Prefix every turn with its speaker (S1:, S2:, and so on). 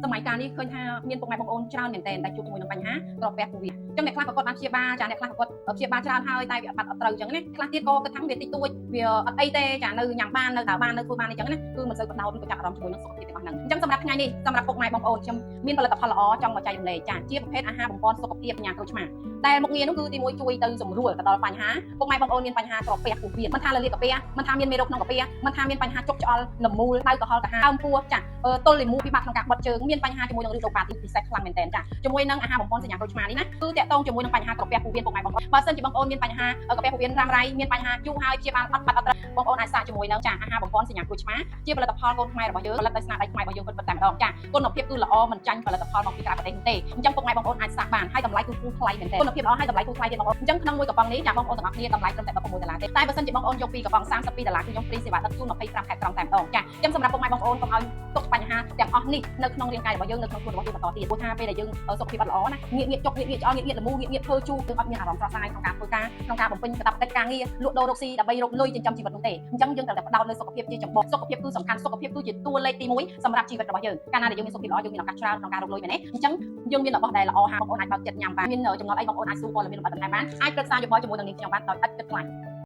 S1: សម័យកាលនេះឃើញថាមានពុកម៉ែបងប្អូនច្រើនមែនទែនដែលជួបជាមួយនឹងបញ្ហាក្រពះពោះវៀនអញ្ចឹងអ្នកខ្លះក៏គាត់បានព្យាបាលចាអ្នកខ្លះក៏គាត់ព្យាបាលច្រើនហើយតែវាអត់ត្រូវអញ្ចឹងណាខ្លះទៀតក៏គិតថាវាតិចតួចវាអត់អីទេចានៅញ៉ាំបាននៅដើរបាននៅធ្វើបានអញ្ចឹងណាគឺមិនសូវក៏ដោតក៏ចាប់អារម្មណ៍ជាមួយនឹងសុខភាពទាំងអស់ហ្នឹងអញ្ចឹងសម្រាប់ថ្ងៃនេះសម្រាប់ពុកម៉ែបងប្អូនខ្ញុំមានផលិតផលល្អចង់មកចែករំលែកចាជាប្រភេទអាហារបំពេញសុខភាពញ៉ាំក្រូចឆ្មាដែលមុខងារនោះគឺទី1ជួយទៅសម្រួលទៅដល់បញ្ហាពុកម៉ែបងប្អូនមានបញ្ហាក្រពះពោះវៀនមិនថាលលាកកាពះមិនថាមានមេរោគក្នុងកាពះមិនថាមានបញ្ហាជក់ឆ្អល់លមូលដៅក្រហល់កាហាមពោះចាទល់លាមកពិបាកក្នុងការបត់ជើងមានបញ្ហាជាមួយនឹងឬរោគបាទីពិសេសខ្លាំងមែនទែនចាជាមួយនឹងអាហារបំពេញសញ្ញាក្រូចឆ្មានេះណាគឺតាក់ទងជាមួយនឹងបញ្ហាក្រពះពោះវៀនពុកម៉ែបងប្អូនបើសិនជាបងប្អូនមានបញ្ហាក្រពះពោះវៀនរ៉ាំរ៉ៃមានបញ្ហាយូរហើយព្យាបាលអត់ត្រូវបងប្អូនអាចសាកជាមួយនឹងចាអាហារបំពេញសញ្ញាក្រូចឆ្មាជាផលិតផលកូនខ្មែររបស់យើងផលិតដោយស្នាដៃខ្មែររបស់យើងពិតៗតែម្ដងចាគុណភាពគឺល្អមិនចាញ់ផលិតផលមកពីក្រៅប្រទេសទេអញ្ចឹងពុកម៉ែបងប្អូនអាចសាកបានហើយតម្លៃគឺគូថ្លៃមែនទែនគុណភាពល្អហើយតម្លៃគូថ្លៃទៀតបងប្អូនអញ្ចឹងក្នុងមួយកំប៉ុងនេះចាបងប្អូនទាំងអស់គ្នាតម្លៃត្រឹមតែ$16ទេតែបើសិនជាបងប្អូនយកពីកំប៉ុង$32គឺខ្ញុំហ្វ្រីសេវាដឹកជូន25ខែក្រុងតែម្ដងចាអញ្ចឹងសម្រាប់ពុកម៉ែបងប្អូនកុំឲ្យទុកបញ្ហាទាំងអស់នេះនៅក្នុងរាងកាយរបស់យើងនៅក្នុងខ្លួនរបស់យើងបន្តទៀតព្រោះថាពេលដែលយើងសុខភាពអត់ល្អណាងាកចុកងាកឆ្អល់ងាកលមូងាកធ្វើជូរយើងអត់មានអារម្មណ៍ស្រស់ស្រាយក្នុងការធ្វើការក្នុងការបំពេញកាតព្វកិច្ចការងារលក់ដូររកស៊ីដើម្បីរកលុយចិញ្ចឹមជីវិតនោះទេអញ្ចឹងយើងត្រូវតែផ្ដោតលើសុខភាពជាចម្បងសុខភាពគឺសំខាន់សុខភាពគឺជាតួលេខទី1សម្រាប់ជីវិតរបស់យើងកាលណាដែលយើងមានសុខភាពល្អយើងមានឱកាសច្រើនក្នុងការរកលុយមែនទេអញ្ចឹងយើងមានរបស់ដែលល្អហាបងប្អូនអាចបើកចិត្តញ៉ាំបានមានចំណុចអីបងប្អូនអាចសួរព័ត៌មានលម្អិតបន្ថែមបានអាចប្រឹក្សាយោបល់ជាមួយនឹងនាងខ្ញុំបានដោយឥតគិតថ្លៃ